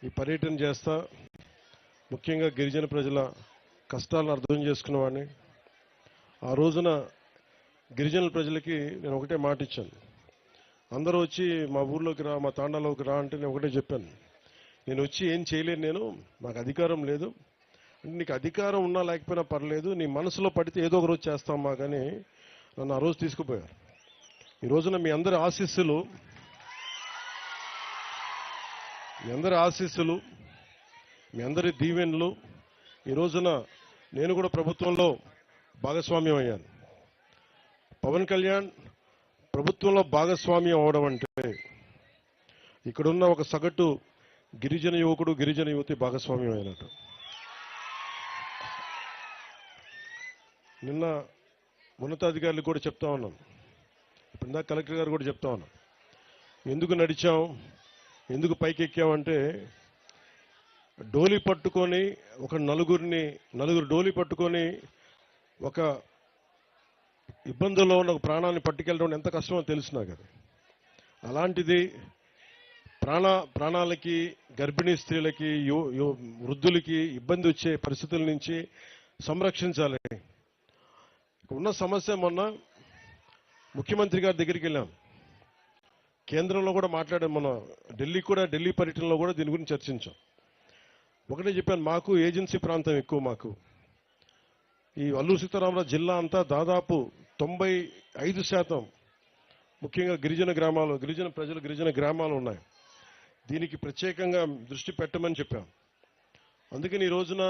ఈ పర్యటన చేస్తా ముఖ్యంగా గిరిజన ప్రజల కష్టాలను అర్థం చేసుకున్నవాడిని. ఆ రోజున గిరిజనుల ప్రజలకి నేను ఒకటే మాట ఇచ్చాను. అందరూ వచ్చి మా ఊర్లోకి రా, మా తాండాలోకి రా అంటే నేను ఒకటే చెప్పాను, నేను వచ్చి ఏం చేయలేను, నాకు అధికారం లేదు. అంటే నీకు అధికారం ఉన్నా లేకపోయినా పర్లేదు, నీ మనసులో పడితే ఏదో ఒక రోజు చేస్తామా కానీ నన్ను ఆ రోజు తీసుకుపోయారు. ఈ రోజున మీ అందరి ఆశీస్సులు మీ అందరి దీవెనలు, ఈ రోజున నేను కూడా ప్రభుత్వంలో భాగస్వామ్యం అయ్యాను. పవన్ కళ్యాణ్ ప్రభుత్వంలో భాగస్వామ్యం అవడం అంటే ఇక్కడున్న ఒక సగటు గిరిజన యువకుడు, గిరిజన యువతి భాగస్వామ్యం అయినట్టు. నిన్న ఉన్నతాధికారులు కూడా చెప్తా ఉన్నాను, ఇప్పుడు ఇందాక కలెక్టర్ గారు కూడా చెప్తా ఉన్నాను, ఎందుకు నడిచాం, ఎందుకు పైకి ఎక్కామంటే డోలి పట్టుకొని ఒక నలుగురు డోలి పట్టుకొని ఒక ఇబ్బందుల్లో ఉన్న ప్రాణాన్ని పట్టుకెళ్ళడం ఎంత కష్టమో తెలుసు నాకు. అది అలాంటిది ప్రాణాలకి, గర్భిణీ స్త్రీలకి, వృద్ధులకి ఇబ్బంది వచ్చే పరిస్థితుల నుంచి సంరక్షించాలి. ఉన్న సమస్య, మొన్న ముఖ్యమంత్రి గారి దగ్గరికి వెళ్ళాం, కేంద్రంలో కూడా మాట్లాడాం, మన ఢిల్లీ పర్యటనలో కూడా దీని గురించి చర్చించాం. ఒకటే చెప్పాను, మాకు ఏజెన్సీ ప్రాంతం ఎక్కువ. మాకు ఈ అల్లూరు సీతారామరాజు జిల్లా అంతా దాదాపు 95% ముఖ్యంగా గిరిజన ప్రజలు, గిరిజన గ్రామాలు ఉన్నాయి. దీనికి ప్రత్యేకంగా దృష్టి పెట్టమని చెప్పాం. అందుకని ఈ రోజున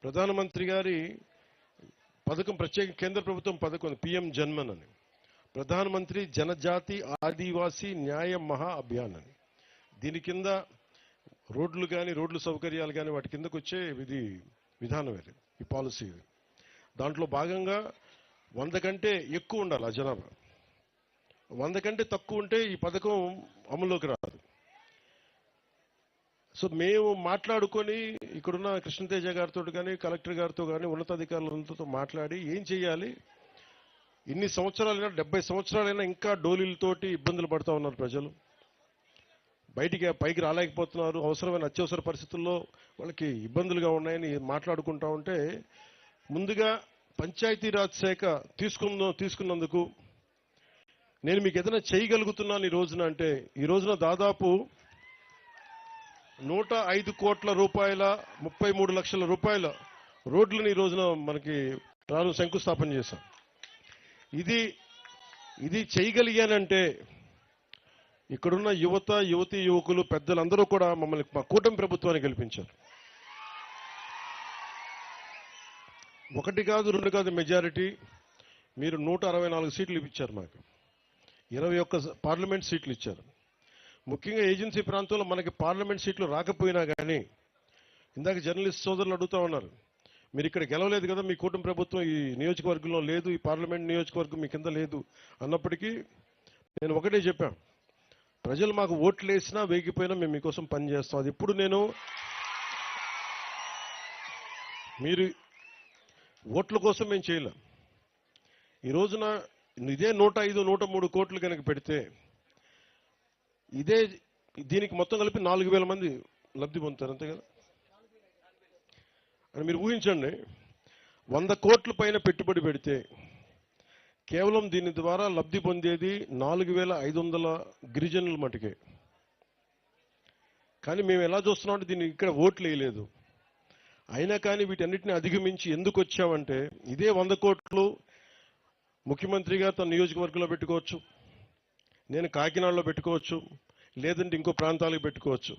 ప్రధానమంత్రి గారి పథకం, ప్రత్యేక కేంద్ర ప్రభుత్వం పథకం పిఎం జన్మన్ అని, ప్రధానమంత్రి జనజాతి ఆదివాసీ న్యాయ మహా అభియాన్ అని. దీని కింద రోడ్లు కానీ, రోడ్లు సౌకర్యాలు కానీ వాటి కిందకు వచ్చే విధానం ఇది, ఈ పాలసీ. దాంట్లో భాగంగా 100 కంటే ఎక్కువ ఉండాలి ఆ జనాభా. 100 కంటే తక్కువ ఉంటే ఈ పథకం అమల్లోకి రాదు. సో మేము మాట్లాడుకొని ఇక్కడున్న కృష్ణతేజ గారితో కానీ, కలెక్టర్ గారితో కానీ, ఉన్నతాధికారులతో మాట్లాడి ఏం చేయాలి, ఇన్ని సంవత్సరాలైనా 70 సంవత్సరాలైనా ఇంకా డోలీలతోటి ఇబ్బందులు పడుతూ ఉన్నారు ప్రజలు, పైకి రాలేకపోతున్నారు, అవసరమైన అత్యవసర పరిస్థితుల్లో వాళ్ళకి ఇబ్బందులుగా ఉన్నాయని మాట్లాడుకుంటా ఉంటే, ముందుగా పంచాయతీరాజ్ శాఖ తీసుకున్నందుకు నేను మీకు ఏదైనా చేయగలుగుతున్నాను ఈ రోజున అంటే, ఈ రోజున దాదాపు 105 కోట్ల రూపాయల 33 లక్షల రూపాయల రోడ్లను ఈ రోజున మనకి శంకుస్థాపన చేశాం. ఇది చేయగలిగానంటే ఇక్కడున్న యువకులు, పెద్దలందరూ కూడా మమ్మల్ని మా కూటమి ప్రభుత్వాన్ని గెలిపించారు. 1 కాదు 2 కాదు మెజారిటీ. మీరు 164 సీట్లు ఇచ్చారు మాకు, 21 పార్లమెంట్ సీట్లు ఇచ్చారు. ముఖ్యంగా ఏజెన్సీ ప్రాంతంలో మనకి పార్లమెంట్ సీట్లు రాకపోయినా కానీ, ఇందాక జర్నలిస్ట్ సోదరులు అడుగుతా ఉన్నారు, మీరు ఇక్కడ గెలవలేదు కదా, మీ కూటమి ప్రభుత్వం ఈ నియోజకవర్గంలో లేదు, ఈ పార్లమెంట్ నియోజకవర్గం మీ కింద లేదు అన్నప్పటికీ నేను ఒకటే చెప్పాను, ప్రజలు మాకు ఓట్లు వేసినా వేగిపోయినా మేము మీకోసం పనిచేస్తాం. అది ఇప్పుడు మీరు ఓట్ల కోసం మేము చేయలేం. ఈ రోజున ఇదే 105, 103 కోట్లు కనుక పెడితే దీనికి మొత్తం కలిపి 4,000 మంది లబ్ధి పొందుతారు, అంతే కదా. అని మీరు ఊహించండి, 100 కోట్ల పైన పెట్టుబడి పెడితే కేవలం దీని ద్వారా లబ్ధి పొందేది 4,500 గిరిజనుల మటుకే. కానీ మేము ఎలా చూస్తున్నామంటే దీన్ని ఇక్కడ ఓట్లు వేయలేదు. అయినా కానీ వీటన్నిటిని అధిగమించి ఎందుకు వచ్చామంటే, ఇదే 100 కోట్లు ముఖ్యమంత్రి గారు తన నియోజకవర్గంలో పెట్టుకోవచ్చు, నేను కాకినాడలో పెట్టుకోవచ్చు, లేదంటే ఇంకో ప్రాంతాలకు పెట్టుకోవచ్చు.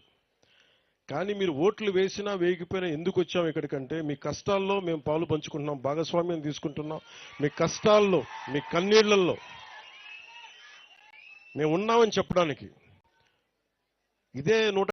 కానీ మీరు ఓట్లు వేసినా వేగిపోయినా ఎందుకు వచ్చాము ఇక్కడికంటే, మీ కష్టాల్లో మేము పాలు పంచుకుంటున్నాం, భాగస్వామ్యం తీసుకుంటున్నాం. మీ కష్టాల్లో, మీ కన్నీళ్లలో మేము ఉన్నామని చెప్పడానికి. ఇదే